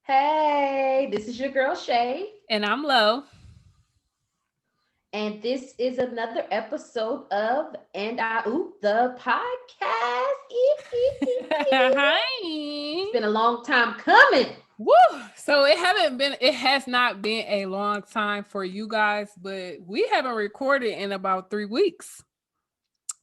Hey, this is your girl Shay, And I'm low. and this is another episode of And I Oop the podcast. It's Hi. been a long time coming. Woo! So it has not been a long time for you guys, but we haven't recorded in about 3 weeks.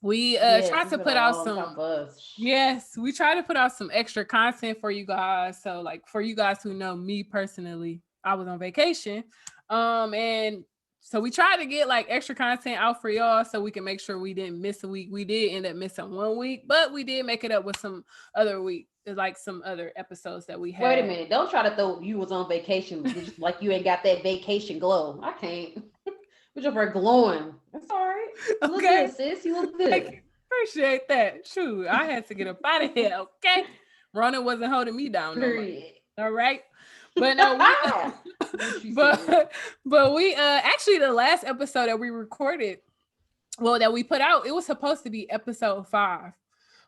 We Yes, tried it's to been a put out long time some for us. yes, we tried to put out some extra content for you guys. So like for you guys who know me personally, I was on vacation. And so we tried to get like extra content out for y'all so we can make sure we didn't miss a week. We did end up missing 1 week, but we did make it up with some other week, like some other episodes that we Wait a had. minute, don't try to throw you was on vacation just like you ain't got that vacation glow. I can't. Which of her glowing? That's all right. You look Okay. good, sis. You look Thank good. you. Appreciate that. Shoot, I had to get up out of here. Okay. Rona wasn't holding me down no more. Period. All right. But no, we What she said. but we actually the last episode that we recorded, well, that we put out, it was supposed to be episode 5.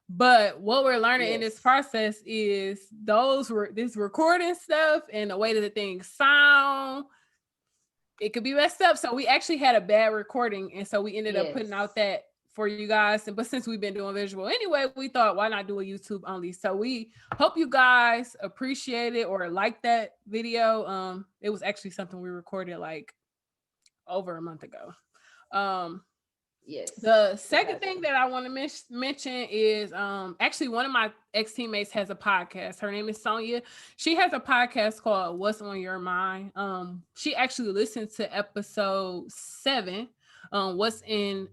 But what we're learning in this Yes. process is this recording stuff and the way that the things sound, it could be messed up. So we actually had a bad recording, and so we ended up putting out Yes. that for you guys. And but since we've been doing visual anyway, we thought why not do a YouTube only. So we hope you guys appreciate it or like that video. It was actually something we recorded like over a month ago. Um, Yes. the It second has thing been. that I want to mention is actually one of my ex teammates has a podcast. Her name is Sonia. She has a podcast called What's on Your Mind. She actually listened to episode 7. What's in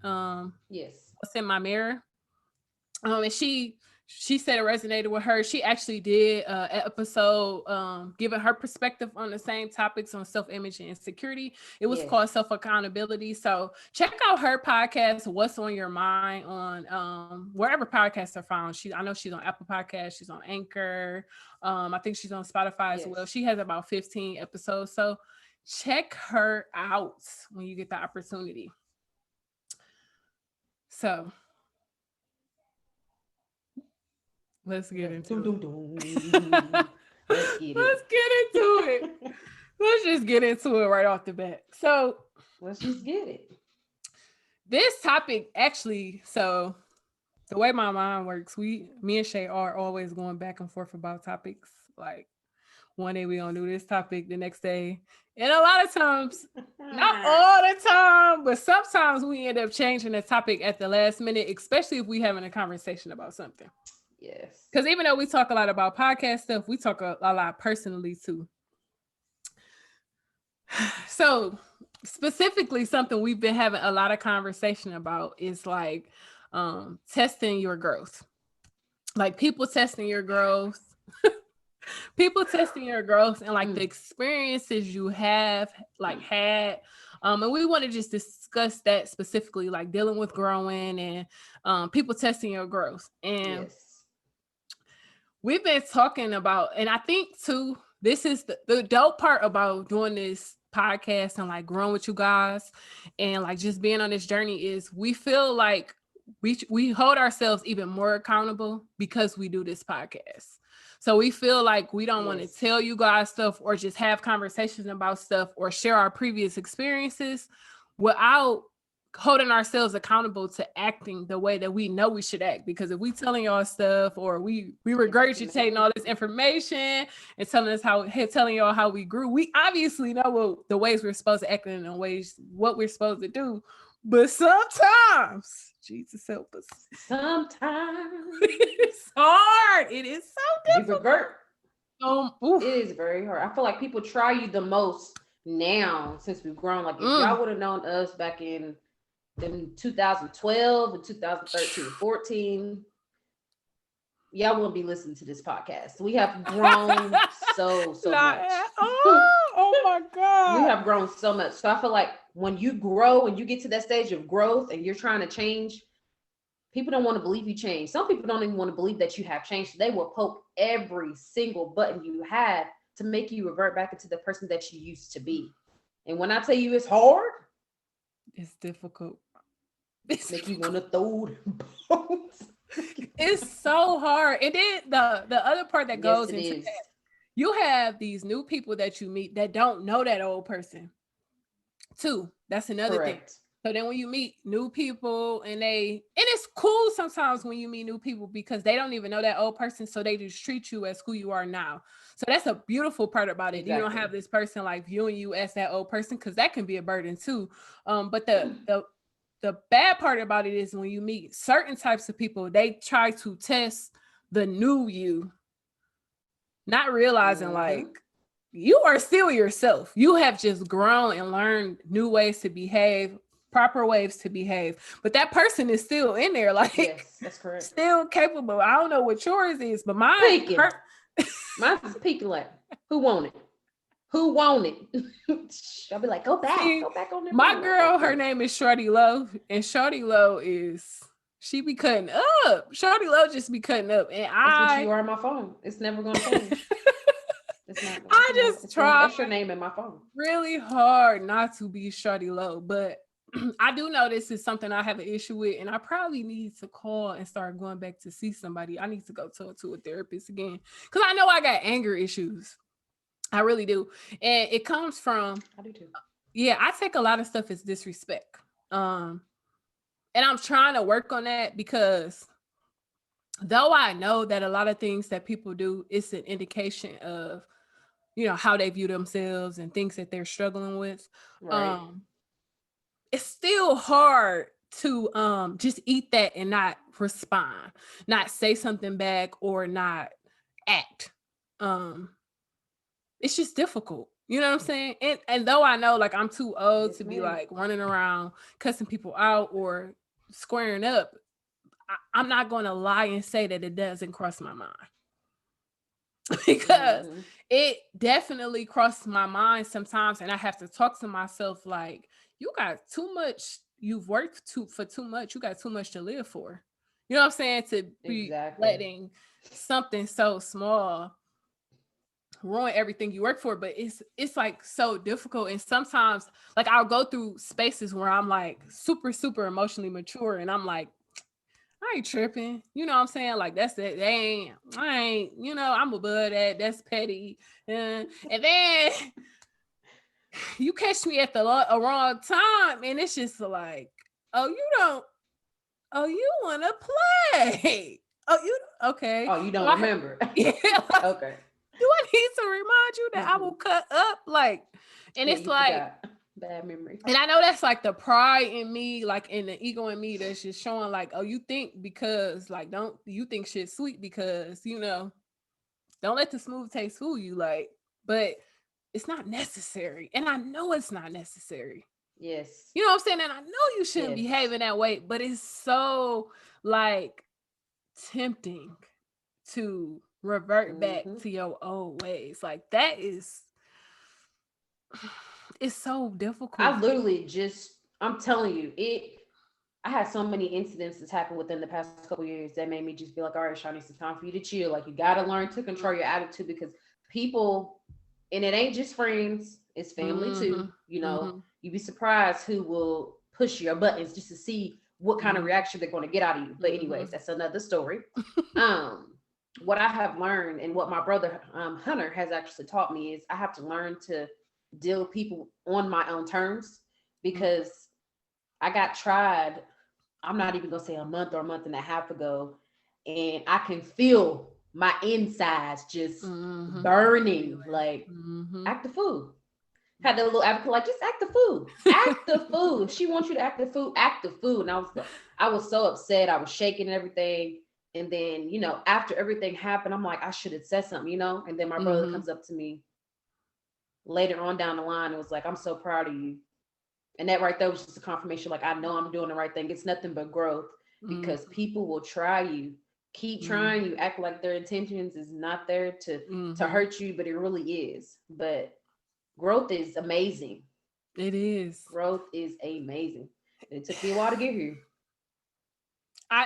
Yes. What's in My Mirror. And she said it resonated with her. She actually did an episode giving her perspective on the same topics on self-image and insecurity. It was called Yes. Self-Accountability. So check out her podcast, What's on Your Mind, on wherever podcasts are found. I know she's on Apple Podcasts, she's on Anchor. I think she's on Spotify as well. Yes. She has about 15 episodes. So check her out when you get the opportunity. So let's get Yes. into Doom, it. doom, doom. Let's get it. Let's get into it. Let's just get into it right off the bat. So, Let's just get it. this topic actually, so the way my mind works, me and Shay are always going back and forth about topics. Like one day we gonna do this topic, the next day, and a lot of times, not all the time, but sometimes we end up changing the topic at the last minute, especially if we having a conversation about something. Yes. Because even though we talk a lot about podcast stuff, we talk a lot personally too. So specifically something we've been having a lot of conversation about is like testing your growth. Like people testing your growth and like the Mm. experiences you have like had. And we want to just discuss that specifically, like dealing with growing and people testing your growth. And Yes. we've been talking about, and I think too, this is the dope part about doing this podcast and like growing with you guys and like just being on this journey is we feel like we hold ourselves even more accountable because we do this podcast. So we feel like we don't want to Yes. tell you guys stuff or just have conversations about stuff or share our previous experiences without holding ourselves accountable to acting the way that we know we should act. Because if we telling y'all stuff or we regurgitating all this information and telling y'all how we grew, we obviously know the ways we're supposed to act and the ways what we're supposed to do. But sometimes, Jesus help us, Sometimes it's hard. It is so we difficult. revert. It Oof. is very hard. I feel like people try you the most now since we've grown. Like if Mm. y'all would have known us back in 2012 and 2013, 14, y'all wouldn't be listening to this podcast. We have grown so Not much. at all. Oh my We God. have grown so much. So I feel like when you grow and you get to that stage of growth and you're trying to change, people don't want to believe you changed. Some people don't even want to believe that you have changed. They will poke every single button you had to make you revert back into the person that you used to be. And when I tell you it's hard, It's difficult. make you want to throw the bones. It's so hard. And then the other part that Yes, goes it into is. that you have these new people that you meet that don't know that old person too. That's another thing. Correct. So then when you meet new people and it's cool sometimes when you meet new people because they don't even know that old person. So they just treat you as who you are now. So that's a beautiful part about it. Exactly. You don't have this person like viewing you as that old person because that can be a burden too. But the bad part about it is when you meet certain types of people, they try to test the new you, not realizing like you are still yourself. You have just grown and learned new ways to behave, proper ways to behave. But that person is still in there, like Yes, that's correct. still capable. I don't know what yours is, but mine Peeking. Mine's peeking like, who want it? Who want it? I'll be like, go back on there. My girl, her name is Shorty Low, and Shorty Low she be cutting up. Shorty Low just be cutting up, and that's what you are on my phone. It's never gonna change. I just try. That's your name in my phone. Really hard not to be Shorty Low, but I do know this is something I have an issue with, and I probably need to call and start going back to see somebody. I need to go talk to a therapist again because I know I got anger issues. I really do, and it comes from. I do too. Yeah, I take a lot of stuff as disrespect, and I'm trying to work on that because though I know that a lot of things that people do, it's an indication of how they view themselves and things that they're struggling with. Right. It's still hard to just eat that and not respond, not say something back or not act. It's just difficult. You know what I'm saying? And though I know like I'm too old to be like running around cussing people out or squaring up, I'm not going to lie and say that it doesn't cross my mind. Because it definitely crosses my mind sometimes, and I have to talk to myself like, you got too much, you've worked for too much, you got too much to live for. You know what I'm saying? To be letting something so small ruin everything you work for. But it's like so difficult, and sometimes like I'll go through spaces where I'm like super emotionally mature, and I'm like, I ain't tripping. You know what I'm saying? Like that's it. I ain't, I'm above that. That's petty. And then you catch me at the wrong time. And it's just like, you want to play. Okay. Oh, you don't remember. Yeah. Okay. Do I need to remind you that I will cut up? Like, and it's like, bad memory. And I know that's like the pride in me, like in the ego in me that's just showing like, oh, you think because like, don't you think shit's sweet because, don't let the smooth taste fool you. Like, but it's not necessary. And I know it's not necessary. Yes. You know what I'm saying? And I know you shouldn't behave in that way, but it's so like tempting to revert back to your old ways. Like that is... It's so difficult. I literally I'm telling you, I had so many incidents that's happened within the past couple years that made me just be like, all right, Shawnee, it's time for you to chill. Like, you got to learn to control your attitude because people, and it ain't just friends, it's family too. You'd be surprised who will push your buttons just to see what kind of reaction they're going to get out of you. But anyways, that's another story. What I have learned and what my brother Hunter has actually taught me is I have to learn to deal with people on my own terms because I got tried, I'm not even gonna say a month or a month and a half ago, and I can feel my insides just burning, like act the fool. Had that little advocate like, just act the fool. Act the fool. If she wants you to act the fool, act the fool. And I was so upset, I was shaking and everything. And then, after everything happened, I'm like, I should have said something, and then my brother comes up to me later on down the line and was like, I'm so proud of you. And that right there was just a confirmation, like, I know I'm doing the right thing. It's nothing but growth because people will try you, keep trying you, act like their intentions is not there to hurt you, but it really is. But growth is amazing. It is. Growth is amazing. It took me a while to get here.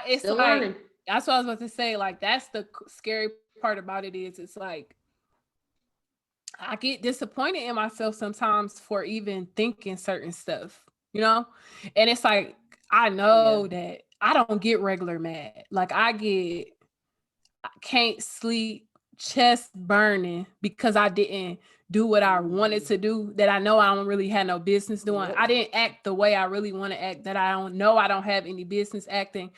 It's still like, learning. That's what I was about to say. Like, that's the scary part about it is it's like, I get disappointed in myself sometimes for even thinking certain stuff, and it's like, I know that I don't get regular mad. Like I can't sleep chest burning because I didn't do what I wanted to do, that I know I don't really have no business doing. Yep. I didn't act the way I really want to act, that I don't know I don't have any business acting.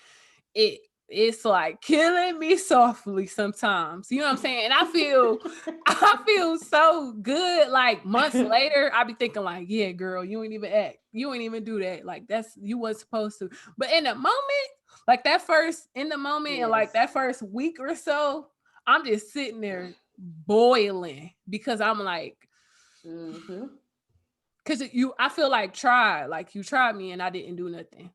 It's like killing me softly sometimes. You know what I'm saying? And I feel so good. Like months later, I be thinking like, yeah, girl, you ain't even act. You ain't even do that. Like that's you wasn't supposed to. But in the moment, like and like that Yes. first week or so, I'm just sitting there boiling because I'm like, Mm-hmm. because I feel like you tried me and I didn't do nothing.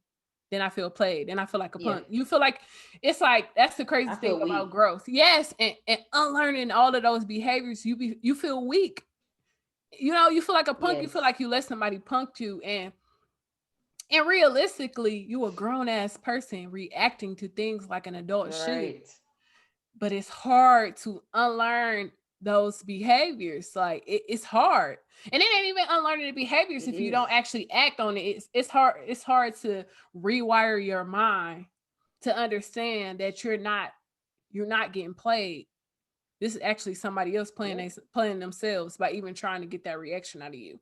Then I feel played. Then I feel like a Yeah. punk. You feel like it's like that's the I crazy thing feel about weak. growth. Yes, and unlearning all of those behaviors, you feel weak. You know, you feel like a punk. You feel Yes. like you let somebody punk you, and realistically, you a grown ass person reacting to things like an adult should. Right. But it's hard to unlearn those behaviors. Like it's hard, and it ain't even unlearning the behaviors It if you is. don't actually act on it. It's hard. It's hard to rewire your mind to understand that you're not getting played. This is actually somebody else Yep. playing themselves by even trying to get that reaction out of you.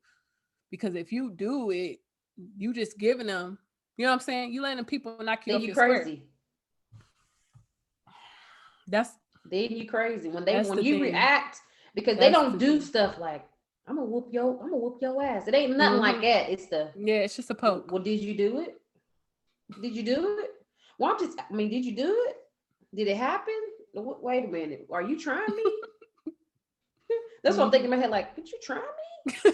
Because if you do it, you just giving them. You know what I'm saying? You letting people knock you Then off you your square. crazy. That's Then you crazy that's when the you thing. react because they That's don't the do thing. stuff like I'm gonna whoop your ass. It ain't nothing like Mm-hmm. that. It's the Yeah, it's just a poke. well, did you do it? Did you do it? Why don't you? I mean, did you do it? Did it happen? Wait a minute. Are you trying me? That's what I'm thinking Mm-hmm. in my head. Like, did you try me?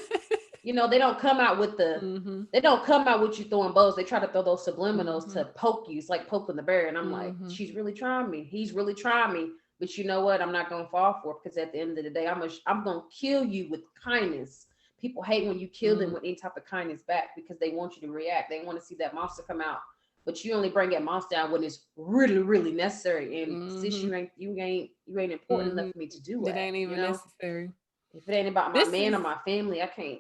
They don't come out with Mm-hmm. they don't come out with you throwing bows. They try to throw those subliminals Mm-hmm. to poke you. It's like poking the bear. And I'm like, Mm-hmm. she's really trying me. He's really trying me. But you know what? I'm not gonna fall for it because at the end of the day, I'm gonna kill you with kindness. People hate when you kill them Mm-hmm. with any type of kindness back because they want you to react. They want to see that monster come out. But you only bring that monster out when it's really, really necessary. And since Mm-hmm. you ain't important Mm-hmm. enough for me to do That that, ain't even necessary. if it ain't about my This man is or my family, I can't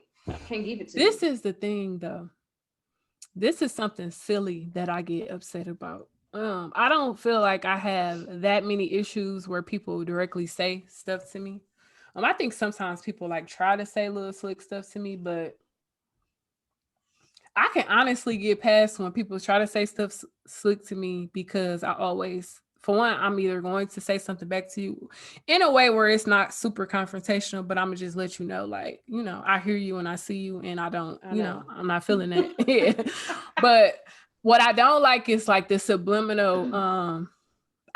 give it to you. this is the thing though. This is something silly that I get upset about. I don't feel like I have that many issues where people directly say stuff to me. I think sometimes people like try to say little slick stuff to me, but I can honestly get past when people try to say stuff slick to me because I always, for one, I'm either going to say something back to you in a way where it's not super confrontational, but I'm gonna just let you know, like, I hear you and I see you, and I don't, I know. I'm not feeling that. Yeah. But what I don't like is like the subliminal.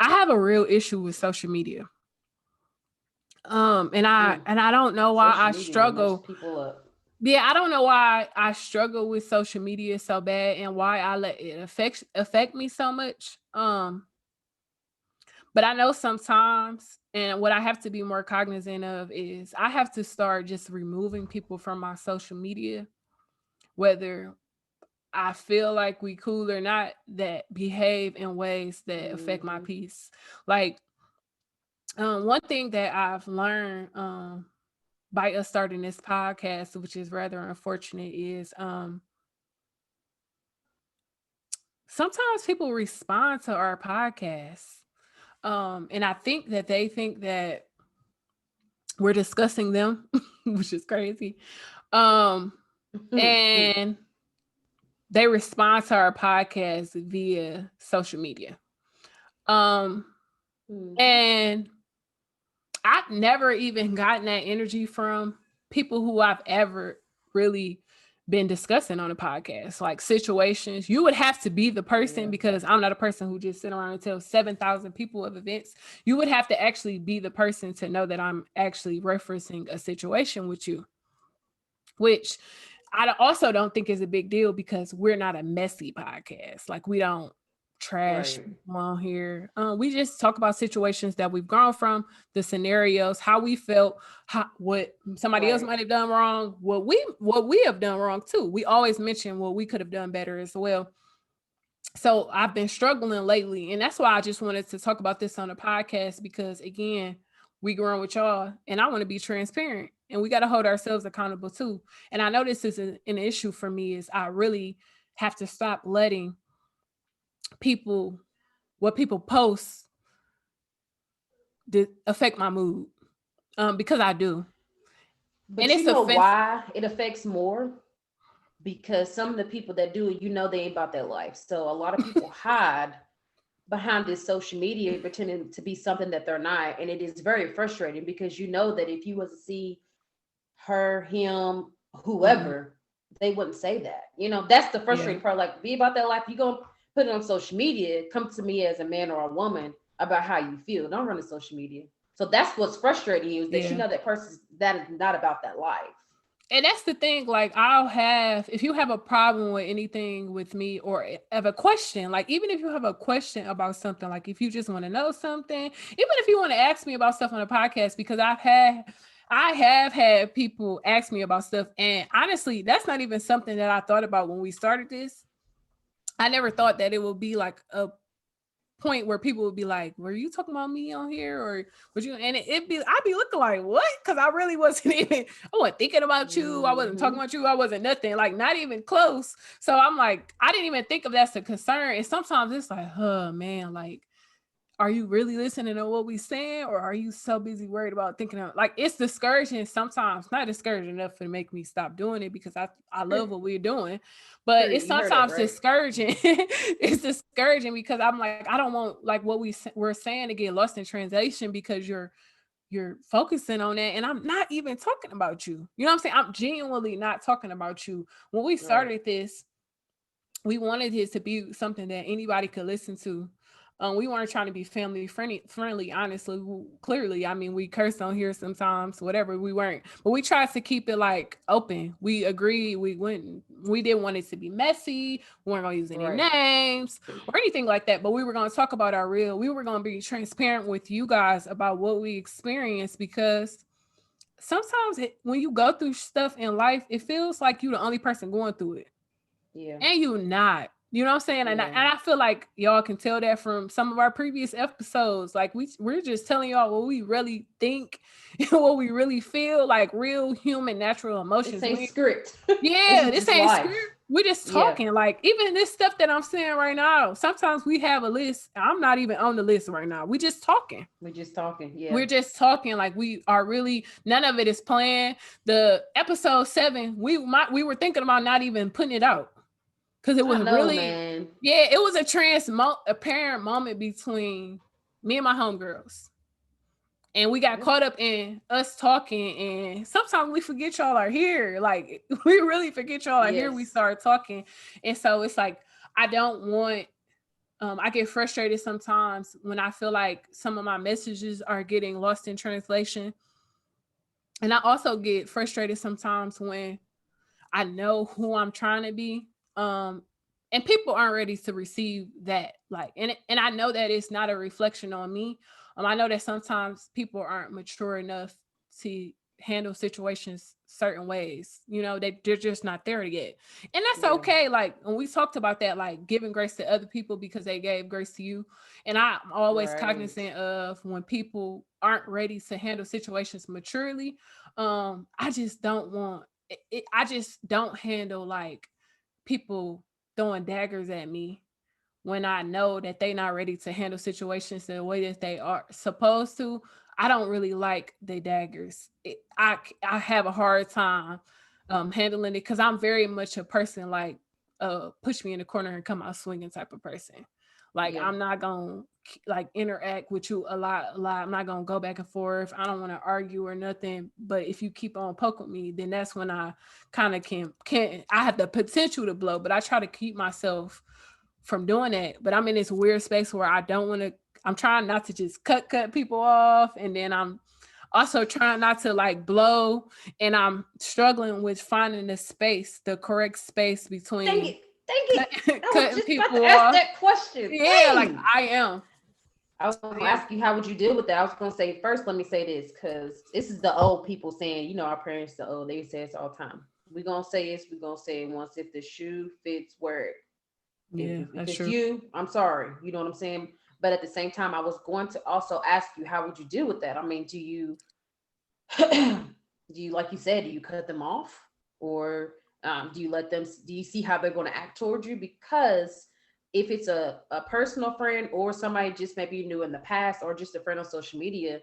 I have a real issue with social media. And I don't know why Social I media will mess struggle. people up. Yeah, I don't know why I struggle with social media so bad and why I let it affect me so much. But I know sometimes, and what I have to be more cognizant of is I have to start just removing people from my social media, whether I feel like we cool or not, that behave in ways that affect my Hmm. peace. Like, one thing that I've learned by us starting this podcast, which is rather unfortunate, is sometimes people respond to our podcasts. And I think that they think that we're discussing them, which is crazy. Um, and they respond to our podcast via social media. Um, Hmm. and I've never even gotten that energy from people who I've ever really been discussing on a podcast, like situations. You would have to be the person, Yeah. because I'm not a person who just sit around and tell 7,000 people of events. You would have to actually be the person to know that I'm actually referencing a situation with you, which I also don't think is a big deal because we're not a messy podcast. Like, we don't trash Right. people on here. We just talk about situations that we've gone from, the scenarios, how we felt, what somebody else Right. might have done wrong, what we have done wrong too. We always mention what we could have done better as well. So I've been struggling lately, and that's why I just wanted to talk about this on the podcast, because again, we growing with y'all, and I want to be transparent, and we got to hold ourselves accountable too. And I know this is an issue for me, is I really have to stop letting people, what people post, affect my mood. Because I do. And But you it's know offensive. why it affects more? Because some of the people that do it, you know, they ain't about their life. So a lot of people hide behind this social media pretending to be something that they're not. And it is very frustrating because you know that if you was to see her, him, Mhm. whoever, they wouldn't say that. You know, that's the Yeah. frustrating part. Like, be about that life. You go put it on social media, come to me as a man or a woman about how you feel. Don't run to social media. So that's what's frustrating you is that you Yeah. know that person that is not about that life. And that's the thing, like I'll have, if you have a problem with anything with me or have a question, like even if you have a question about something, like if you just want to know something, even if you want to ask me about stuff on a podcast, because I have had people ask me about stuff, and honestly that's not even something that I thought about when we started this. I never thought that it would be like a point where people would be like, "Were you talking about me on here, or was you?" And it'd be, I'd be looking like, "What?" Because I really wasn't even. I wasn't thinking about you. I wasn't talking Mm-hmm. about you. I wasn't nothing. Like not even close. So I'm like, I didn't even think of that as a concern. And sometimes it's like, oh man, like are you really listening to what we saying, or are you so busy worried about thinking of, like it's discouraging sometimes, not discouraging enough to make me stop doing it because I love what we're doing, but it's You heard that sometimes right. discouraging. It's discouraging because I'm like, I don't want like what we're saying to get lost in translation because you're focusing on that and I'm not even talking about you. You know what I'm saying? I'm genuinely not talking about you. When we Right. started this, we wanted it to be something that anybody could listen to. We weren't trying to be family friendly. Honestly, clearly, I mean, we cursed on here sometimes, whatever. We weren't, but we tried to keep it like open. We agreed. We went. We didn't want it to be messy. We weren't gonna use any Right. names or anything like that. But we were gonna talk about our real. We were gonna be transparent with you guys about what we experienced because sometimes when you go through stuff in life, it feels like you're the only person going through it Yeah. and you not. You know what I'm saying? Yeah. And I feel like y'all can tell that from some of our previous episodes. Like we're just telling y'all what we really think and what we really feel, like real human natural This emotions. ain't We script. This yeah, is this just ain't script. life. We're just Yeah. talking. Like even this stuff that I'm saying right now, sometimes we have a list. I'm not even on the list right now. We just talking. We're just talking. Yeah. We're just talking like we are really none of it is planned. The episode 7, we were thinking about not even putting it out because it I was know, really, man. yeah, it was apparent moment between me and my homegirls, and we got Yep. caught up in us talking, and sometimes we forget y'all are here, like we really forget y'all are here. We Yes. start talking, and so it's like I don't want, I get frustrated sometimes when I feel like some of my messages are getting lost in translation, and I also get frustrated sometimes when I know who I'm trying to be. And people aren't ready to receive that. Like, and I know that it's not a reflection on me. I know that sometimes people aren't mature enough to handle situations certain ways. You know, they're just not there yet. And that's Yeah. okay. Like when we talked about that, like giving grace to other people because they gave grace to you. And I'm always Right. cognizant of when people aren't ready to handle situations maturely. I just don't want I just don't handle like people throwing daggers at me when I know that they not ready to handle situations the way that they are supposed to. I don't really like the daggers. I have a hard time handling it because I'm very much a person like push me in the corner and come out swinging type of person. Like Yeah. I'm not gonna like interact with you a lot. I'm not gonna go back and forth. I don't want to argue or nothing. But if you keep on poking me, then that's when I kind of can I have the potential to blow, but I try to keep myself from doing that. But I'm in this weird space where I don't want to. I'm trying not to just cut people off, and then I'm also trying not to like blow, and I'm struggling with finding the space, the correct space Dang between it. Dang it. I was cutting just about people to ask off. that question. Yeah, like Dang. I am. I was I gonna am. ask you how would you deal with that. I was gonna say first, let me say this, because this is the old people saying, you know, our parents the old, they say it's all the time. We're gonna say this, we're gonna say it once. If the shoe fits, wear it. Yeah, If that's it's true. you, I'm sorry. You know what I'm saying? But at the same time, I was going to also ask you, how would you deal with that? I mean, do you do you, like you said, do you cut them off, or do you let them? Do you see how they're going to act towards you? Because if it's a personal friend or somebody just maybe you knew in the past or just a friend on social media,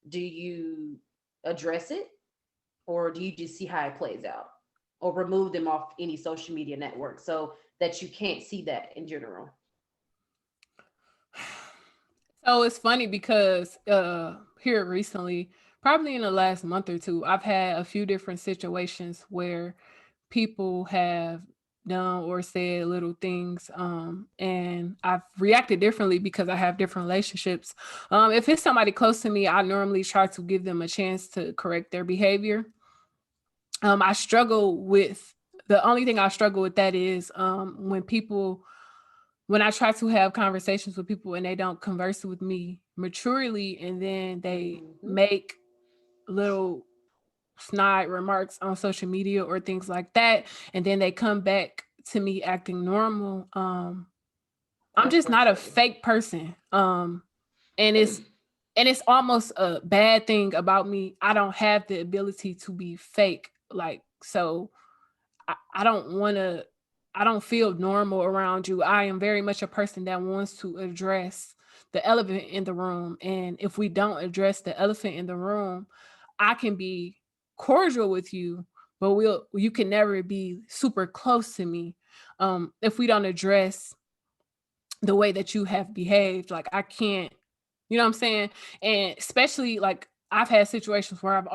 do you address it or do you just see how it plays out or remove them off any social media network so that you can't see that in general? So it's funny because here recently, probably in the last month or two, I've had a few different situations where people have done or said little things, and I've reacted differently because I have different relationships. If it's somebody close to me, I normally try to give them a chance to correct their behavior. I struggle with the only thing I struggle with that is when I try to have conversations with people and they don't converse with me maturely, and then they Mm-hmm. make little snide remarks on social media or things like that, and then they come back to me acting normal. I'm That's just not a frustrating. fake person. And it's almost a bad thing about me. I don't have the ability to be fake. Like, so I don't want to, I don't feel normal around you. I am very much a person that wants to address the elephant in the room. And if we don't address the elephant in the room, I can be cordial with you, but you can never be super close to me. If we don't address the way that you have behaved, like I can't, you know what I'm saying? And especially like I've had situations where I've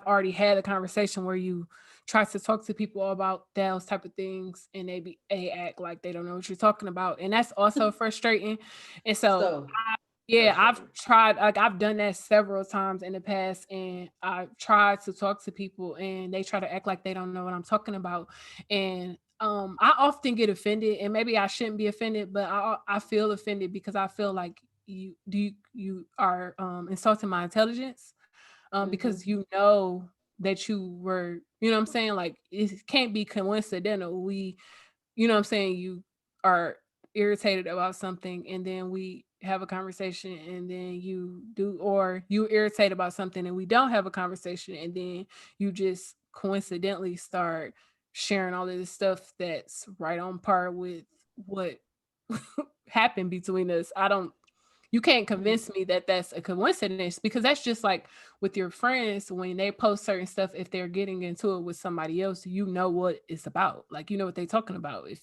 already had a conversation where you try to talk to people about those type of things and they act like they don't know what you're talking about. And that's also frustrating. And so So yeah, frustrating. I've done that several times in the past, and I've tried to talk to people and they try to act like they don't know what I'm talking about. And I often get offended, and maybe I shouldn't be offended, but I feel offended because I feel like you are insulting my intelligence, Mm-hmm. because you know that you were, you know what I'm saying? Like it can't be coincidental. You know what I'm saying, you are irritated about something and then we have a conversation and then you do, or you irritate about something and we don't have a conversation and then you just coincidentally start sharing all of this stuff that's right on par with what happened between us. I don't, you can't convince me that that's a coincidence, because that's just like with your friends when they post certain stuff. If they're getting into it with somebody else, you know what it's about, like you know what they're talking about. If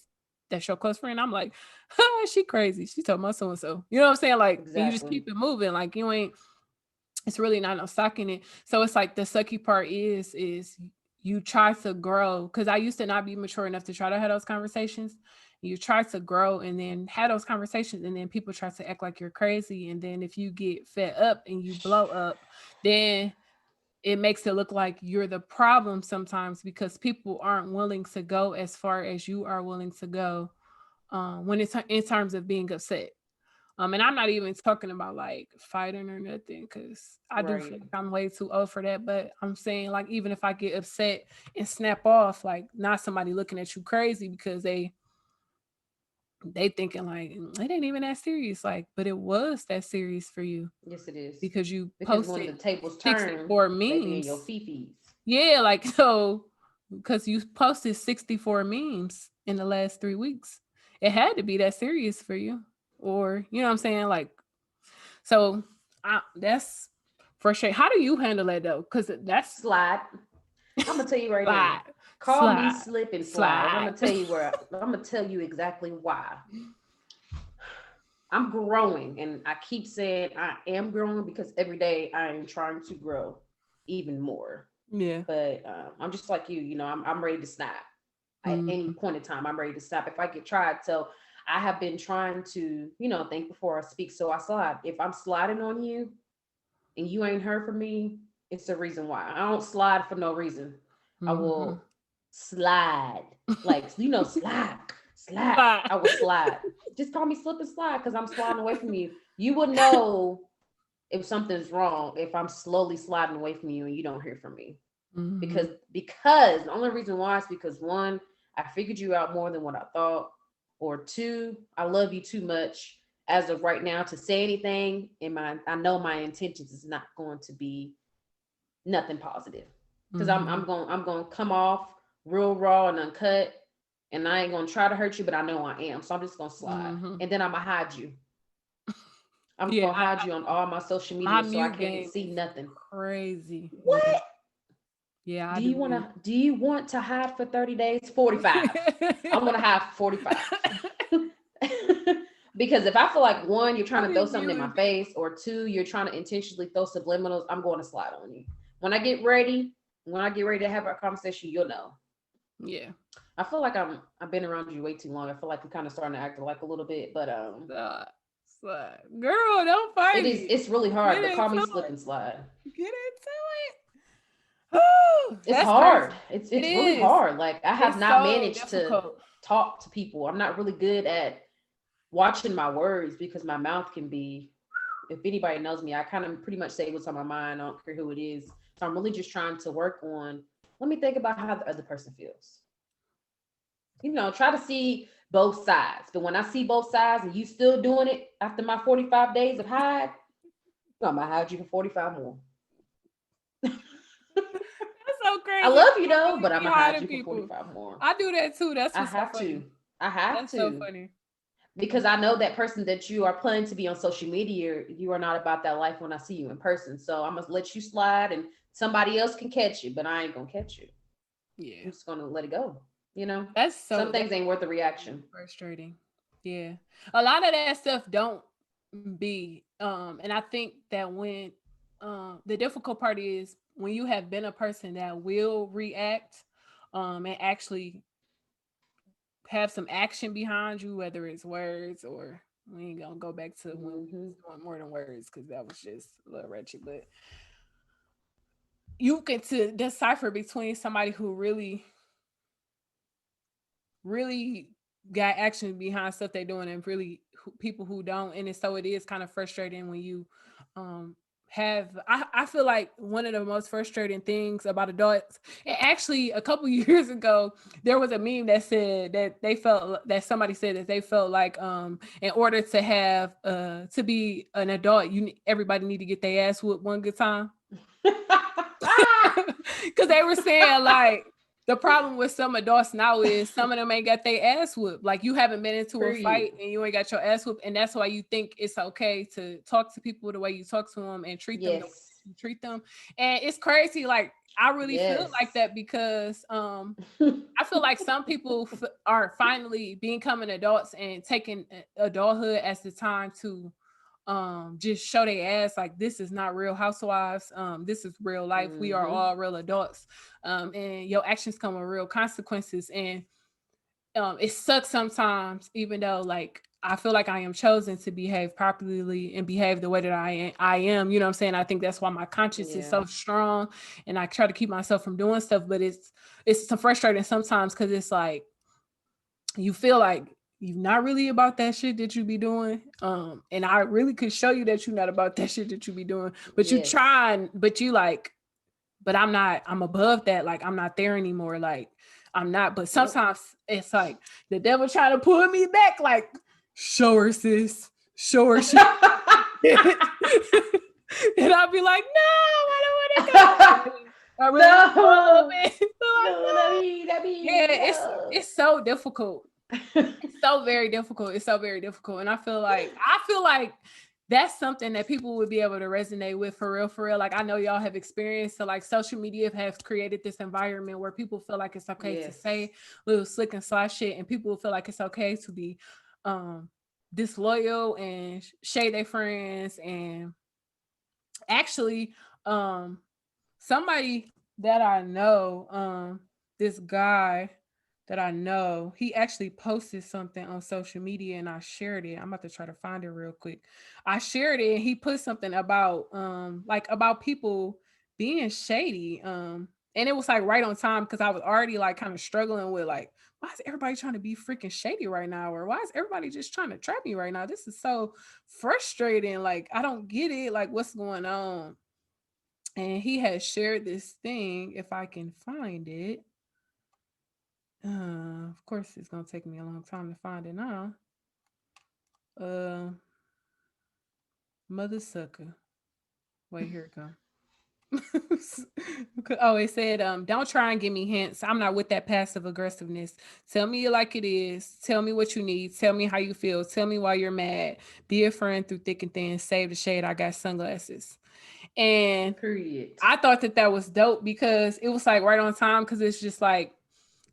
that's your close friend, I'm like, she crazy, she told my so and so, you know what I'm saying, like, and you just Exactly. keep it moving, like you ain't, it's really not no stock in it. So it's like the sucky part is you try to grow, because I used to not be mature enough to try to have those conversations. You try to grow and then have those conversations, and then people try to act like you're crazy, and then if you get fed up and you blow up, then it makes it look like you're the problem sometimes, because people aren't willing to go as far as you are willing to go, when it's in terms of being upset. And I'm not even talking about like fighting or nothing, because I do feel Right. like I'm way too old for that. But I'm saying, like, even if I get upset and snap off, like not somebody looking at you crazy because they thinking like it ain't even that serious. Like, but it was that serious for you Yes, it is. because you Because when posted the tables turn, 64 they be in your memes. fifis. Yeah, like so because you posted 64 memes in the last 3 weeks. It had to be that serious for you. Or, you know what I'm saying? Like, so that's frustrating. How do you handle that though? Because that's Slide. I'm gonna tell you right now. slide, Call me slide, slip and slide, and I'm slide. gonna tell you where. I'm gonna tell you exactly why. I'm growing, and I keep saying I am growing because every day I am trying to grow even more. Yeah. But I'm just like you. I'm ready to snap at any Mm-hmm. point in time. I'm ready to snap if I get tried. So I have been trying to, think before I speak. So I slide. If I'm sliding on you and you ain't heard from me, it's the reason why. I don't slide for no reason. I Mm-hmm. will slide. Like, slide, slide. Slide. I will slide. Just call me slip and slide because I'm sliding away from you. You would know if something's wrong if I'm slowly sliding away from you and you don't hear from me. Mm-hmm. Because the only reason why is because one, I figured you out more than what I thought, or two, I love you too much as of right now to say anything. And I know my intentions is not going to be nothing positive because I'm Mm-hmm. I'm going I'm going to come off real raw and uncut, and I ain't gonna try to hurt you, but I know I am. So I'm just gonna slide. Mm-hmm. And then I'm gonna hide you. I'm Yeah, gonna hide you on all my social my media so I mute can't game see is nothing. crazy. Yeah, What? yeah, I Do do you mute. wanna to hide for 30 days? 45. I'm gonna have 45. Because if I feel like one, you're trying I to be throw something in my muting people. face, or two, you're trying to intentionally throw subliminals, I'm going to slide on you. When I get ready, when I get ready to have our conversation, you'll know. Yeah. I feel like I've been around you way too long. I feel like we're kind of starting to act like a little bit, but Slide, slide. Girl, don't fight it. it's really hard, Get but call me into slip it. and slide. Get into it. Oh, It's that's hard. crazy. It's It really is. hard. Like I have It's not so managed to difficult. talk to people. I'm not really good at watching my words because my mouth can be, if anybody knows me, I kind of pretty much say what's on my mind. I don't care who it is. So I'm really just trying to work on, let me think about how the other person feels. Try to see both sides. But when I see both sides and you still doing it after my 45 days of hide, I'm gonna hide you for 45 more. That's so I crazy. love you People though, really but I'm be gonna hide hiding you for people. 45 more. I do that too. That's I what's so have funny. to. I have That's so to. funny. Because I know that person that you are planning to be on social media, you are not about that life when I see you in person. So I'm gonna let you slide and somebody else can catch you, but I ain't gonna catch you. Yeah. I'm just gonna let it go. You know, some That's things ain't worth the reaction. frustrating. Yeah. A lot of that stuff don't be and I think that when the difficult part is when you have been a person that will react and actually have some action behind you, whether it's words or we ain't gonna go back to when we Hmm. was doing more than words because that was just a little wretched, but you can to decipher between somebody who really got action behind stuff they're doing and really people who don't. And so it is kind of frustrating when you um I feel like one of the most frustrating things about adults, and actually a couple years ago there was a meme that said that they felt that somebody said that they felt like in order to have to be an adult everybody need to get their ass whooped one good time. Because they were saying like the problem with some adults now is some of them ain't got their ass whooped. Like you haven't been into a Period. fight and you ain't got your ass whooped, and that's why you think it's okay to talk to people the way you talk to them and treat them the way Yes. you treat them. And it's crazy. Like I really feel Yes. like that because I feel like some people are finally becoming adults and taking adulthood as the time to just show their ass like this is not real housewives, this is real life, we are Hmm. all real adults, and your actions come with real consequences. And it sucks sometimes, even though like I feel like I am chosen to behave properly and behave the way that I am, you know what I'm saying? I think that's why my conscience is Yeah. so strong and I try to keep myself from doing stuff, but it's so frustrating sometimes because it's like you feel like you're not really about that shit that you be doing. And I really could show you that you're not about that shit that you be doing, but you Yes. trying, but you like, but I'm not, I'm above that. Like I'm not there anymore. Like I'm not, but Yep. sometimes it's like the devil trying to pull me back, like, show her sis, show her shit. And I'll be like, no, I don't want to go. I really want to go a little No. bit. But like, No, no. that Yeah, be no. it's so difficult. It's so very difficult. It's so very difficult. And I feel like that's something that people would be able to resonate with for real, for real. Like I know y'all have experienced. So like social media has created this environment where people feel like it's okay to Yes. say little slick and sly shit, and people feel like it's okay to be um disloyal and shade their friends. And actually, um somebody that I know, this guy that I know, he actually posted something on social media and I shared it. I'm about to try to find it real quick. I shared it and he put something about like about people being shady. And it was like right on time because I was already like kind of struggling with like, why is everybody trying to be freaking shady right now? Or why is everybody just trying to trap me right now? This is so frustrating. Like I don't get it. Like what's going on? And he has shared this thing. If I can find it, of course, it's gonna take me a long time to find it now. Uh, mother sucker. Wait, here it comes. Oh, it said, don't try and give me hints. I'm not with that passive aggressiveness. Tell me it like it is. Tell me what you need. Tell me how you feel. Tell me why you're mad. Be a friend through thick and thin. Save the shade. I got sunglasses. And Period. I thought that that was dope because it was like right on time. Because it's just like,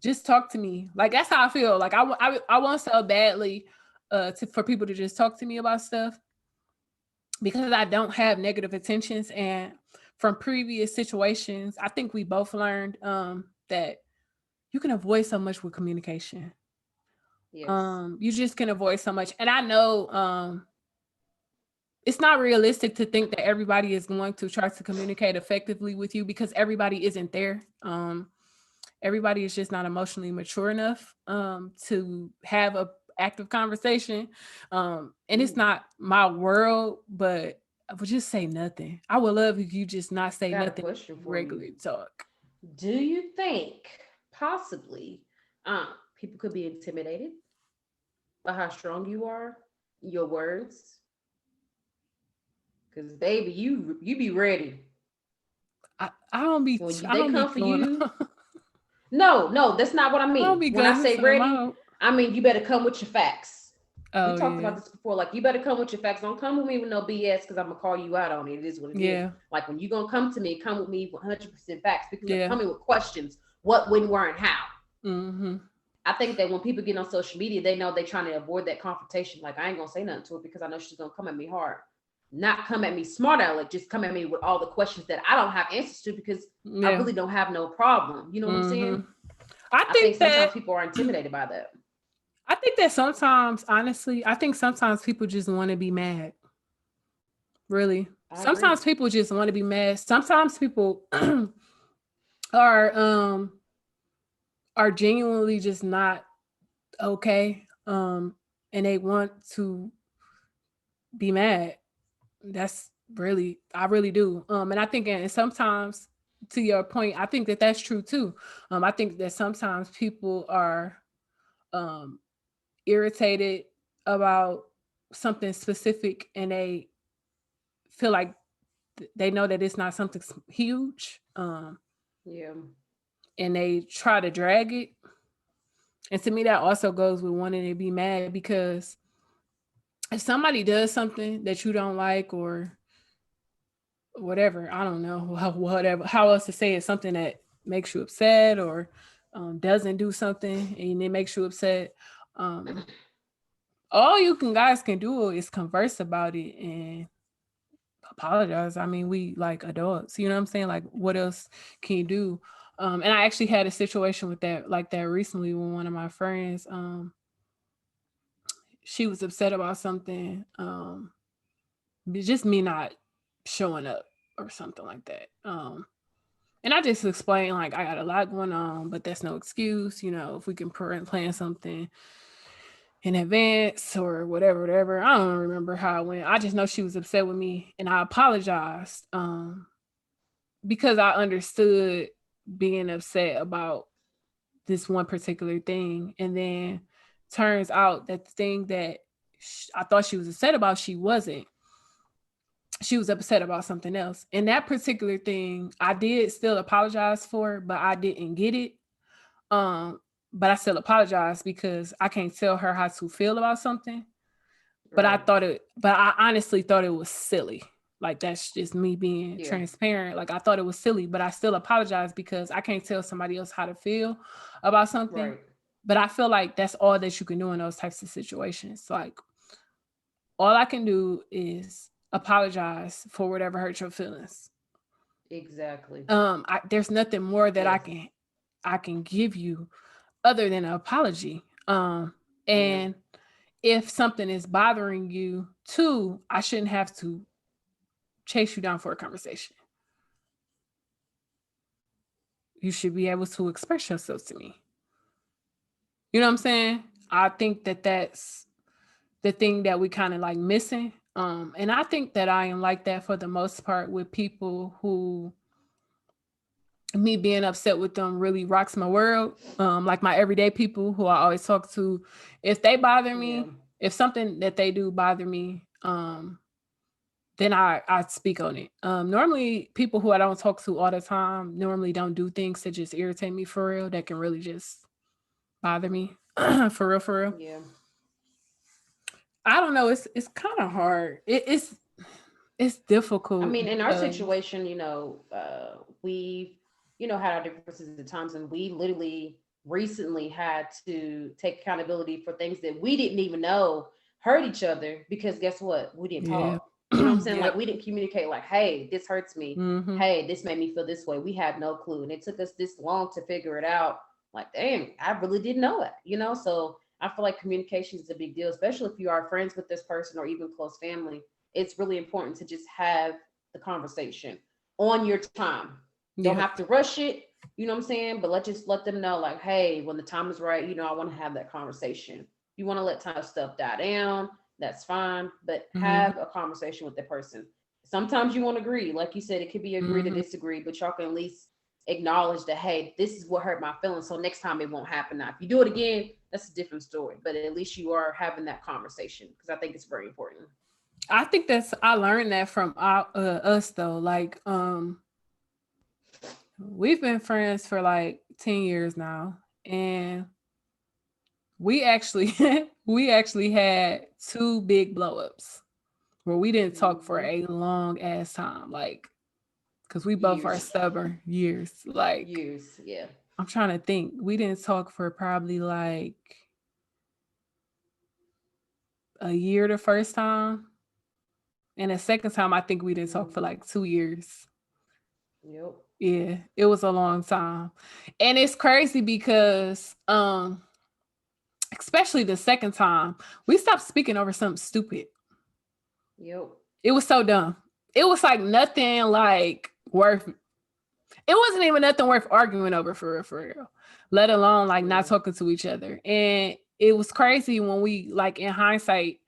just talk to me. Like that's how I feel. Like I want so badly for people to just talk to me about stuff because I don't have negative intentions. And from previous situations, I think we both learned that you can avoid so much with communication. Yes. You just can avoid so much. And I know it's not realistic to think that everybody is going to try to communicate effectively with you because everybody isn't there. Everybody is just not emotionally mature enough to have a active conversation. And it's not my world, but I would just say nothing. I would love if you just not I say got a nothing, question for you. regularly talk. Do you think possibly people could be intimidated by how strong you are, your words? Because baby, you be ready when I they don't be come for going you. No, no, that's not what I I don't mean. be When I gussing say some ready, out. I mean you better come with your facts. We Oh talked yeah. about this before. Like you better come with your facts. Don't come with me with no BS because I'm gonna call you out on it. It is what it is. Yeah. Like when you gonna come to me, come with me 100% facts. Because Yeah. coming with questions, what, when, where, and how. Mm-hmm. I think that when people get on social media, they know they're trying to avoid that confrontation. Like I ain't gonna say nothing to her because I know she's gonna come at me hard. Not come at me smart aleck, just come at me with all the questions that I don't have answers to because I Yeah. really don't have no problem. You know what I'm Mm-hmm. saying? I I think think sometimes that people are intimidated by that. I think that sometimes, honestly, I think sometimes people just want to be mad. Really. I agree. Sometimes people just want to be mad. Sometimes people are are genuinely just not okay. And they want to be mad. That's really, I really do. And I think, and sometimes, to your point, I think that that's true too. I think that sometimes people are um irritated about something specific, and they feel like they know that it's not something huge, Yeah. and they try to drag it. And to me, that also goes with wanting to be mad because if somebody does something that you don't like or whatever, I don't know whatever how else to say it, something that makes you upset or doesn't do something and it makes you upset. Um, all you can guys can do is converse about it and apologize. I mean, we like adults, you know what I'm saying? Like, what else can you do? And I actually had a situation with that, like that recently with one of my friends. She was upset about something, just me not showing up or something like that. And I just explained like I got a lot going on, but that's no excuse. You know, if we can plan something in advance or whatever, whatever. I don't remember how it went. I just know she was upset with me, and I apologized. Because I understood being upset about this one particular thing. And then turns out that the thing that I thought she was upset about, she wasn't. She was upset about something else. And that particular thing, I did still apologize for, but I didn't get it. Um, but I still apologize because I can't tell her how to feel about something. Right. But I honestly thought it was silly. Like that's just me being Yeah. transparent. Like I thought it was silly, but I still apologize because I can't tell somebody else how to feel about something. Right. But I feel like that's all that you can do in those types of situations. Like all I can do is apologize for whatever hurt your feelings. Exactly. There's nothing more that Yes. I can give you other than an apology. Yeah. And if something is bothering you too, I shouldn't have to chase you down for a conversation. You should be able to express yourself to me. You know what I'm saying? I think that that's the thing that we kind of like missing. And I think that I am like that for the most part with people who me being upset with them really rocks my world. Like my everyday people who I always talk to, if they bother Yeah. me, if something that they do bother me, then I speak on it. Normally people who I don't talk to all the time normally don't do things that just irritate me for real, that can really just bother me. For real, for real. Yeah. I don't know. It's kind of hard. It's I difficult mean, in our because situation, we, had our differences at times, and we literally recently had to take accountability for things that we didn't even know hurt each other because guess what? We didn't yeah. talk. You know what I'm saying? Like Yep. we didn't communicate like, hey, this hurts me. Mm-hmm. Hey, this made me feel this way. We had no clue. And it took us this long to figure it out. Like, damn, I really didn't know it. So I feel like communication is a big deal, especially if you are friends with this person or even close family. It's really important to just have the conversation on your time. Don't have Yep. to rush it, you know what I'm saying? But let's just let them know, like, hey, when the time is right, I want to have that conversation. You want to let time stuff die down, that's fine. But Mm-hmm. have a conversation with the person. Sometimes you won't agree. Like you said, it could be agree to Mm-hmm. disagree, but y'all can at least acknowledge that, hey, this is what hurt my feelings. So next time it won't happen. Now, if you do it again, that's a different story. But at least you are having that conversation because I think it's very important. I think I learned that from us though. Like, we've been friends for like 10 years now, and we actually we actually had two big blow ups where we didn't talk for Mm-hmm. a long ass time, like, because we both are Years. stubborn. Years. Like, Years. Yeah. I'm trying to think. We didn't talk for probably like a year the first time. And the second time, I think we didn't talk for Mm-hmm. like 2 years. Yep. Yeah, it was a long time. And it's crazy because especially the second time, we stopped speaking over something stupid. Yep. It was so dumb. It was like nothing like worth it wasn't even nothing worth arguing over for real, for real. Let alone like not Yeah. talking to each other. And it was crazy when we like in hindsight,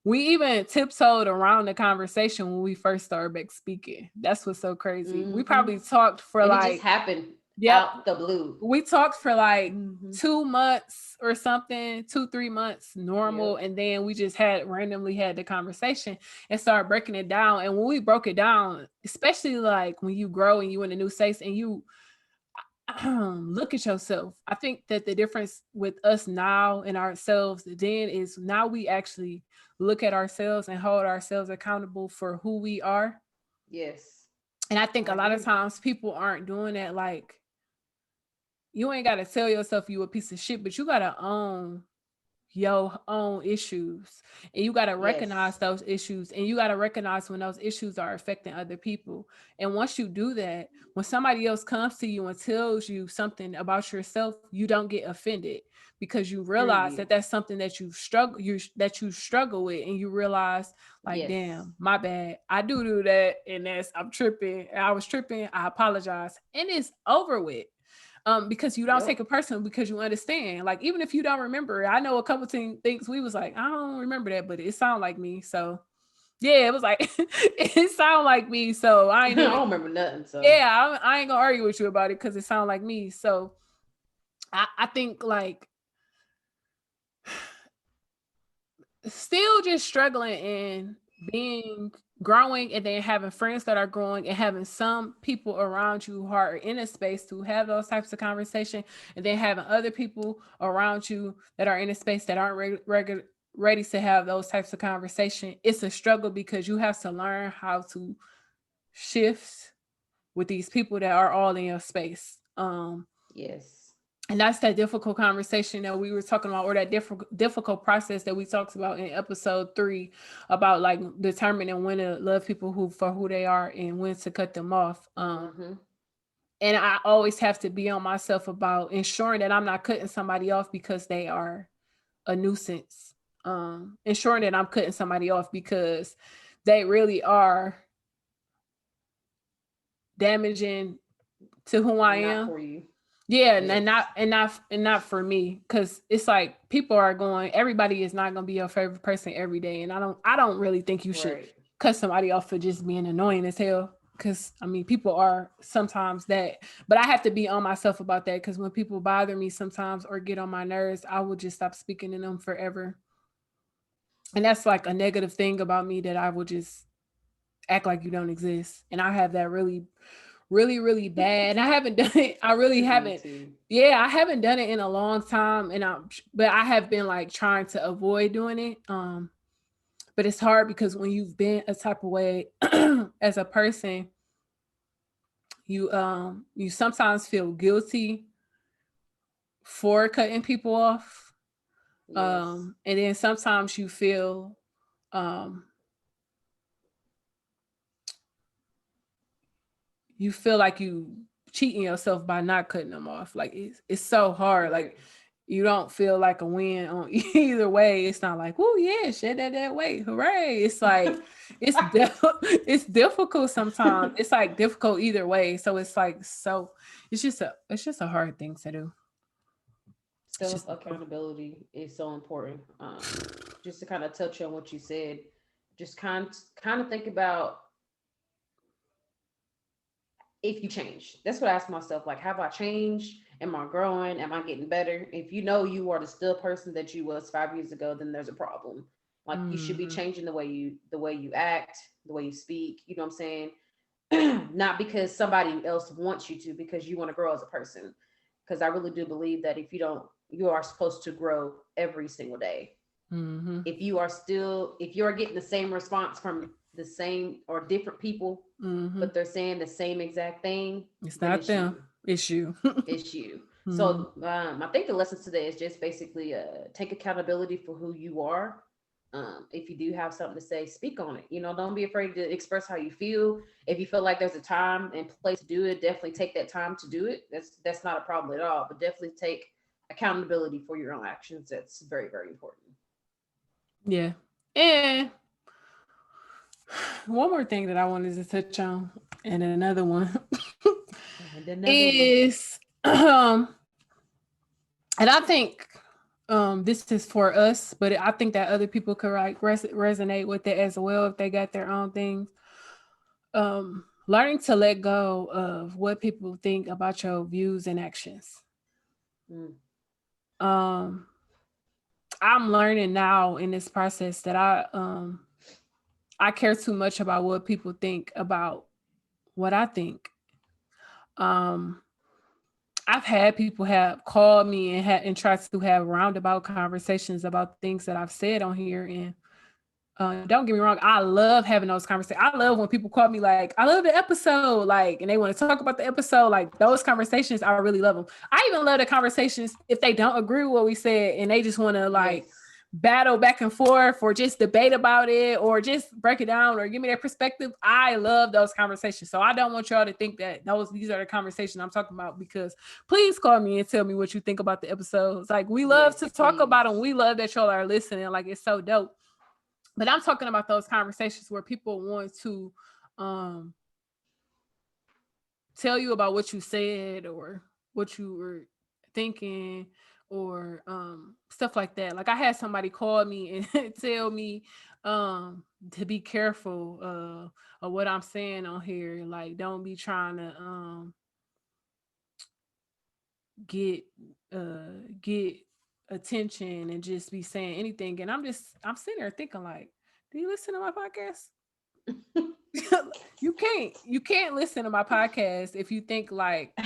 we even tiptoed around the conversation when we first started back speaking. That's what's so crazy. We Mm-hmm. probably talked for And it just like, happened yep, out the blue. we talked for like Mm-hmm. 2 months or something, 2, 3 months normal. Yep. And then we just randomly had the conversation and started breaking it down. And when we broke it down, especially like when you grow and you in a new space and you look at yourself, I think that the difference with us now and ourselves then is now we actually look at ourselves and hold ourselves accountable for who we are. Yes. And I think I a lot of agree. times people aren't doing that. Like, you ain't got to tell yourself you a piece of shit, but you got to own your own issues, and you got to recognize Yes. those issues, and you got to recognize when those issues are affecting other people. And once you do that, when somebody else comes to you and tells you something about yourself, you don't get offended, because you realize that Period. that's something that you struggle with, and you realize like, Yes. damn, my bad, I do that, and I'm tripping, I was tripping, I apologize, and it's over with. Because you don't take Yep. it personal, because you understand. Like, even if you don't remember, I know a couple things we was like, I don't remember that, but it sounded like me. So yeah, it was like it sounded like me. So I I ain't even don't remember nothing. So yeah, I ain't gonna argue with you about it because it sounded like me. So I think like still just struggling and being growing, and then having friends that are growing, and having some people around you who are in a space to have those types of conversation, and then having other people around you that are in a space that aren't ready to have those types of conversation. It's a struggle because you have to learn how to shift with these people that are all in your space. yes. And that's that difficult conversation that we were talking about, or that difficult process that we talked about in episode 3, about like determining when to love people who for who they are and when to cut them off. Mm-hmm. And I always have to be on myself about ensuring that I'm not cutting somebody off because they are a nuisance. Ensuring that I'm cutting somebody off because they really are damaging to who I And not am. for you. Yeah, and Yes. not for me, because it's like people are going. Everybody is not going to be your favorite person every day, and I don't really think you should Right. cut somebody off for just being annoying as hell. Because I mean, people are sometimes that, but I have to be on myself about that. Because when people bother me sometimes or get on my nerves, I will just stop speaking to them forever, and that's like a negative thing about me that I will just act like you don't exist. And I have that really, really, really bad. And I haven't done it. I really Me haven't. too. Yeah, I haven't done it in a long time. But I have been like trying to avoid doing it. But it's hard because when you've been a type of way as a person, you sometimes feel guilty for cutting people off. Yes. And then sometimes um you feel like you cheating yourself by not cutting them off. Like it's so hard. Like Right. you don't feel like a win on either way. It's not like, oh yeah, shed that weight, hooray. It's like it's difficult sometimes. It's like difficult either way. So it's like it's just a hard thing to do. It's Self just accountability is so important. Just to kind of touch on what you said, just kind of think about if you change. That's what I ask myself. Like, have I changed? Am I growing? Am I getting better? If you know you are the still person that you was 5 years ago, then there's a problem. Like you should be mm-hmm. changing the way you act, the way you speak. You know what I'm saying? Not because somebody else wants you to, because you want to grow as a person. Because I really do believe that you are supposed to grow every single day. Mm-hmm. If you are getting the same response from the same or different people, Mm-hmm. but they're saying the same exact thing, It's then not it's them. you. It's you. It's you. Mm-hmm. So I think the lesson today is just basically take accountability for who you are. If you do have something to say, speak on it. Don't be afraid to express how you feel. If you feel like there's a time and place to do it, definitely take that time to do it. That's not a problem at all. But definitely take accountability for your own actions. That's very, very important. Yeah. And one more thing that I wanted to touch on, and another one And another one. is, and I think this is for us, but I think that other people could resonate with it as well if they got their own things. Learning to let go of what people think about your views and actions. Mm, Um, I'm learning now in this process that I care too much about what people think about what I think. Um, I've had people have called me and tried to have roundabout conversations about things that I've said on here. And don't get me wrong, I love having those conversations. I love when people call me like, I love the episode, like, and they want to talk about the episode. Like those conversations, I really love them. I even love the conversations if they don't agree with what we said and they just want to like yes. battle back and forth or just debate about it or just break it down or give me their perspective. I love those conversations. So I don't want y'all to think that these are the conversations I'm talking about, because please call me and tell me what you think about the episodes. Like we love to Yes, talk about them. please. We love that y'all are listening. Like it's so dope. But I'm talking about those conversations where people want to um tell you about what you said or what you were thinking or stuff like that. Like I had somebody call me and tell me to be careful of what I'm saying on here. Like don't be trying to get get attention and just be saying anything. And I'm sitting there thinking like, do you listen to my podcast? You can't listen to my podcast if you think like,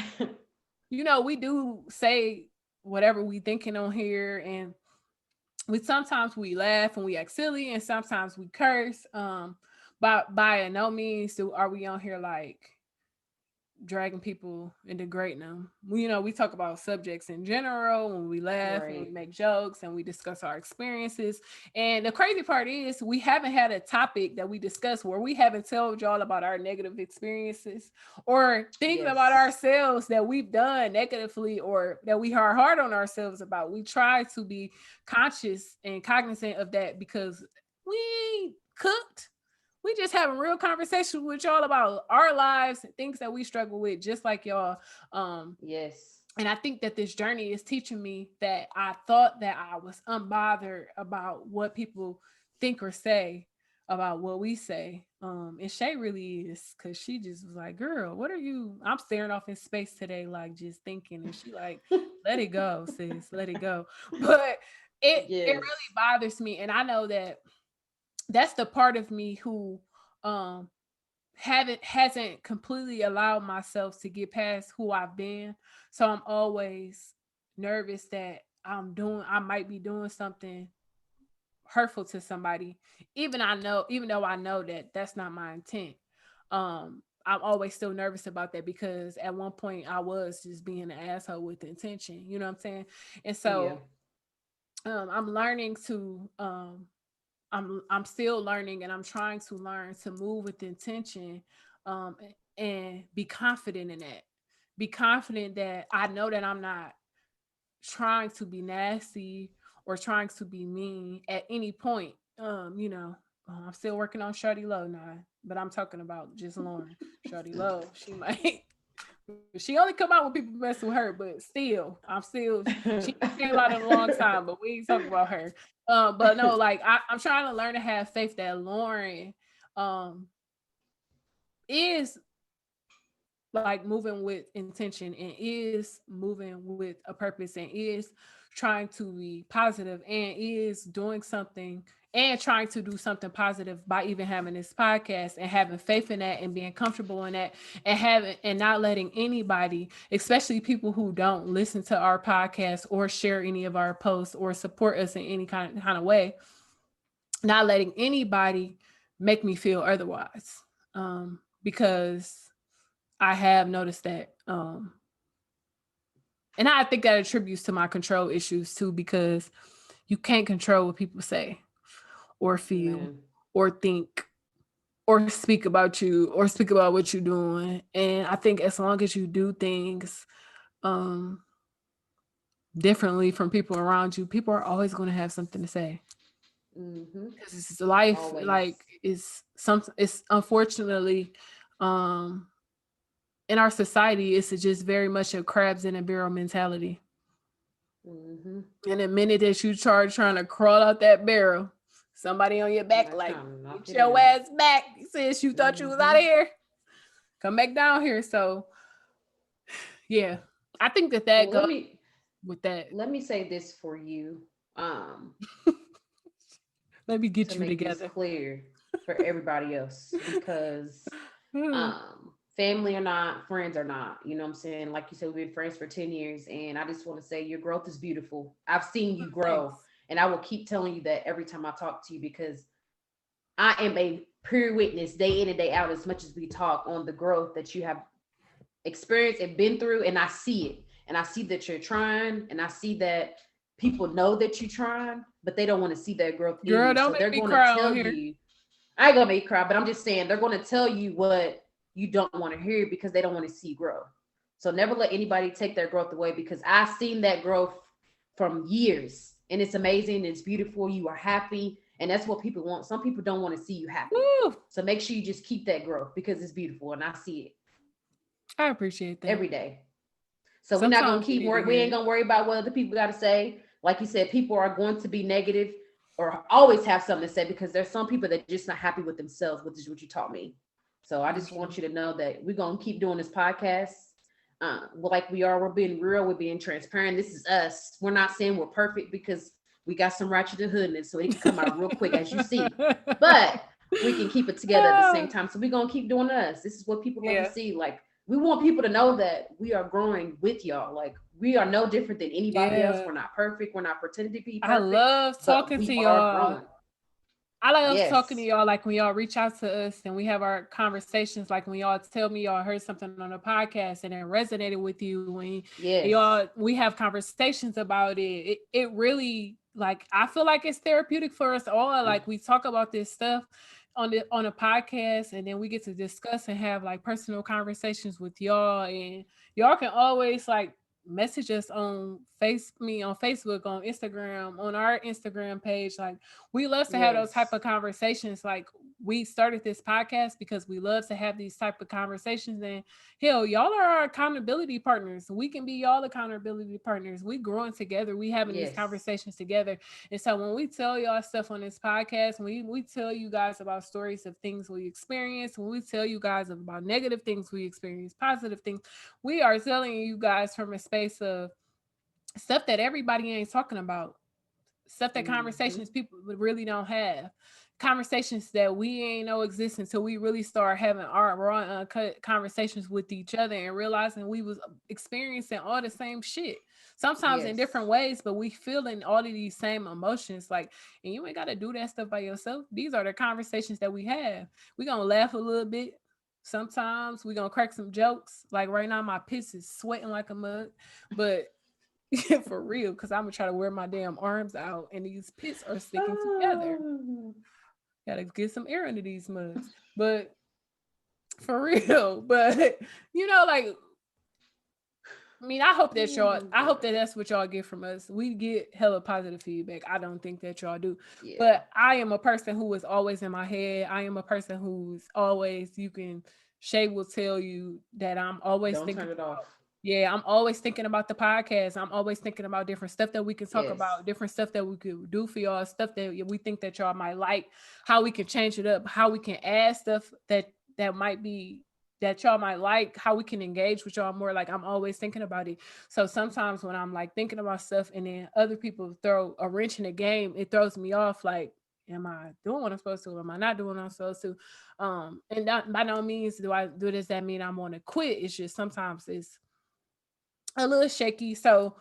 we do say whatever we thinking on here, and we laugh and we act silly and sometimes we curse. But by no means are we on here like dragging people and degrading them. We talk about subjects in general when we laugh and we Right. make jokes and we discuss our experiences. And the crazy part is we haven't had a topic that we discuss where we haven't told y'all about our negative experiences or things about Yes. ourselves that we've done negatively or that we are hard on ourselves about. We try to be conscious and cognizant of that because we ain't cooked. We just having real conversations with y'all about our lives, things that we struggle with, just like y'all. Um, Yes. and I think that this journey is teaching me that I thought that I was unbothered about what people think or say about what we say. And Shay really is, because she just was like, girl, what are you? I'm staring off in space today, like just thinking. And she like, let it go, sis, let it go. But it Yes. really bothers me. And I know that that's the part of me who um haven't hasn't completely allowed myself to get past who I've been. So I'm always nervous that I might be doing something hurtful to somebody, even though I know that that's not my intent. I'm always still nervous about that because at one point I was just being an asshole with intention, you know what I'm saying? And Yeah. so I'm learning to I'm still learning, and I'm trying to learn to move with intention, um and be confident in that. Be confident that I know that I'm not trying to be nasty or trying to be mean at any point. I'm still working on Shorty Low now, but I'm talking about just Lauren. Shorty Low, she might she only come out when people mess with her, but still, she came out in a long time, but we ain't talking about her. But no, like I'm trying to learn to have faith that Lauren um is like moving with intention and is moving with a purpose and is trying to be positive and is doing something and trying to do something positive by even having this podcast and having faith in that and being comfortable in that and having and not letting anybody, especially people who don't listen to our podcast or share any of our posts or support us in any kind of way, not letting anybody make me feel otherwise. Because I have noticed that. And I think that attributes to my control issues too, because you can't control what people say or feel Man. or think or speak about you or speak about what you're doing. And I think as long as you do things um, differently from people around you, people are always going to have something to say. Mm-hmm. Because it's life, Always. like it's unfortunately um, in our society, it's just very much a crabs in a barrel mentality. Mm-hmm. And the minute that you trying to crawl out that barrel, somebody on your back Somebody like, trying to knock get you your down. ass back. Since you thought you was out Mm-hmm. of here, come back down here. So yeah, I think that Well, goes with that. let me say this for you, um, Let me get to you make this together. clear for everybody else, because family or not, friends or not, you know what I'm saying? Like you said, we've been friends for 10 years, and I just want to say your growth is beautiful. I've seen you grow, Thanks. and I will keep telling you that every time I talk to you, because I am a pure witness day in and day out, as much as we talk, on the growth that you have experienced and been through, and I see it. And I see that you're trying, and I see that people know that you're trying, but they don't want to see that growth in Girl, you. don't So make they're me going to cry on tell here. you, I ain't gonna make you cry, but I'm just saying they're going to tell you what you don't want to hear because they don't want to see you grow. So never let anybody take their growth away, because I've seen that growth from years, and it's amazing. It's beautiful. You are happy, and that's what people want. Some people don't want to see you happy. Woo! So make sure you just keep that growth, because it's beautiful, and I see it I appreciate that. every day. So we're not gonna Sometimes you keep need to worry. We hear ain't it. gonna worry about what other people got to say. Like you said, people are going to be negative or always have something to say, because there's some people that just not happy with themselves, which is what you taught me. So I just Thank you. want you to know that we're gonna keep doing this podcast. Like we are, we're being real, we're being transparent. This is us. We're not saying we're perfect, because we got some ratchet and hood in it, so it can come out real quick, as you see. But we can keep it together at the same time. So we're gonna keep doing us. This is what people love to Yeah. see. Like, we want people to know that we are growing with y'all. Like, we are no different than anybody else. Yeah. We're not perfect. We're not pretending to be I perfect, love but talking we to are y'all. growing. I love talking to Yes. y'all like when y'all reach out to us and we have our conversations, like when y'all tell me y'all heard something on a podcast and it resonated with you, when Yes. y'all we have conversations about it. It really, like, I feel like it's therapeutic for us all. Like, we talk about this stuff on a podcast, and then we get to discuss and have like personal conversations with y'all, and y'all can always like message us on on Facebook, on Instagram, on our Instagram page. Like, we love to have those type Yes. of conversations. Like, we started this podcast because we love to have these type of conversations, and hell, y'all are our accountability partners. We can be y'all accountability partners. We growing together. We having these Yes. conversations together. And so when we tell y'all stuff on this podcast, when we tell you guys about stories of things we experience, when we tell you guys about negative things we experience, positive things, we are telling you guys from a space of stuff that everybody ain't talking about, stuff that Mm-hmm. conversations people really don't have, conversations that we ain't know exist until we really start having our raw and uncut conversations with each other and realizing we was experiencing all the same shit. Sometimes in different Yes. ways, but we feeling all of these same emotions. Like, and you ain't got to do that stuff by yourself. These are the conversations that we have. We gonna laugh a little bit. Sometimes we gonna crack some jokes. Like right now, my piss is sweating like a mug, but for real, because I'm gonna try to wear my damn arms out, and these pits are sticking together. Oh, Gotta get some air into these mugs. But for real, but like, I mean, oh my I hope God. that that's what y'all get from us. We get hella positive feedback. I don't think that y'all do. Yeah. But I am a person who is always in my head. I am a person who's always, Shay will tell you that I'm always Don't thinking turn it about, off. yeah, I'm always thinking about the podcast. I'm always thinking about different stuff that we can talk Yes. about, different stuff that we could do for y'all, stuff that we think that y'all might like, how we can change it up, how we can add stuff that might be that y'all might like, how we can engage with y'all more. Like, I'm always thinking about it. So sometimes when I'm like thinking about stuff and then other people throw a wrench in the game, it throws me off. Like, am I doing what I'm supposed to? Or am I not doing what I'm supposed to? And that, by no means does that mean I'm gonna quit. It's just sometimes it's a little shaky. So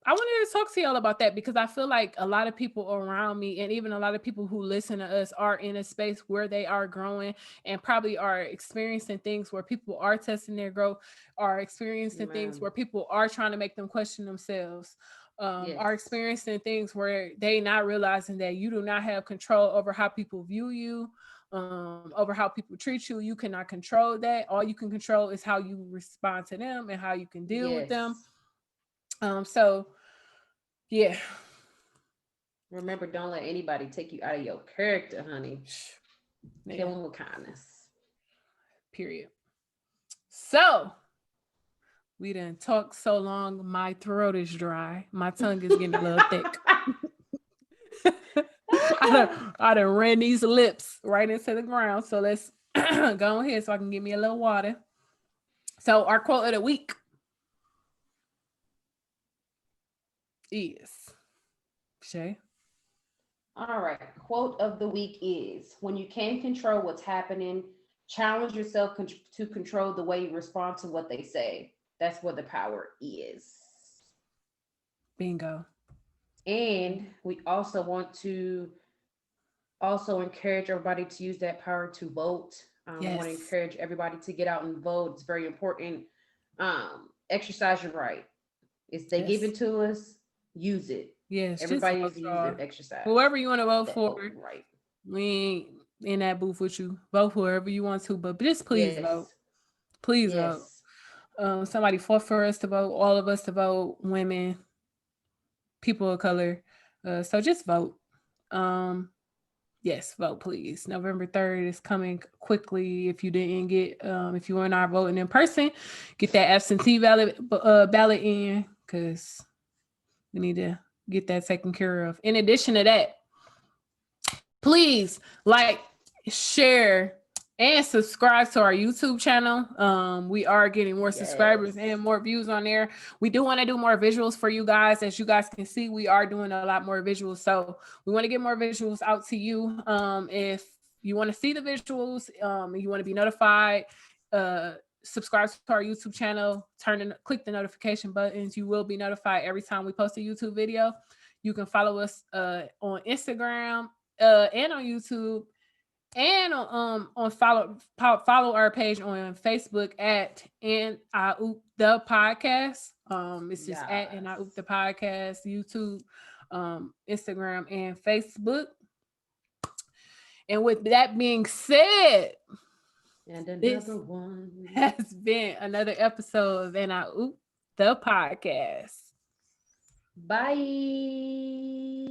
I wanted to talk to y'all about that because I feel like a lot of people around me and even a lot of people who listen to us are in a space where they are growing and probably are experiencing things where people are testing their growth, are experiencing things Man. where people are trying to make them question themselves, are Yes. experiencing things where they not realizing that you do not have control over how people view you, over how people treat you. You cannot control that. All you can control is how you respond to them and how you can deal with them. Yes. So yeah. Remember, don't let anybody take you out of your character, honey. Kill Yeah, them with kindness. period. So we done talked so long, my throat is dry. My tongue is getting a little thick. I done ran these lips right into the ground. So let's go ahead so I can get me a little water. So our quote of the week is Shay. All right. Quote of the week is: when you can't control what's happening, challenge yourself to control the way you respond to what they say. That's where the power is. Bingo. And we also want to also encourage everybody to use that power to vote. We want to Yes. encourage everybody to get out and vote. It's very important. Exercise your right. It's they give Yes. it to us. Use it. Yes. Just Everybody vote, needs to use y'all. their exercise. Whoever you want to vote That for, voting right. we ain't in that booth with you. Vote whoever you want to, but just please vote. Yes. Please vote. Yes. Somebody fought for us to vote, all of us to vote, women, people of color. So just vote. Um, yes, vote please. November 3rd is coming quickly. If you didn't get, if you were not voting in person, get that absentee ballot in because we need to get that taken care of. In addition to that, please like, share, and subscribe to our YouTube channel. We are getting more subscribers and Yes. more views on there. We do want to do more visuals for you guys. As you guys can see, we are doing a lot more visuals. So we want to get more visuals out to you. If you want to see the visuals, you want to be notified, subscribe to our YouTube channel, click the notification buttons. You will be notified every time we post a YouTube video. You can follow us on Instagram and on YouTube, and on follow our page on Facebook at and I Oop the podcast. It's just at and I Oop Yes. the podcast, YouTube, Instagram, and Facebook. And with that being said, And this another one. has been another episode of and I Oop the podcast. Bye.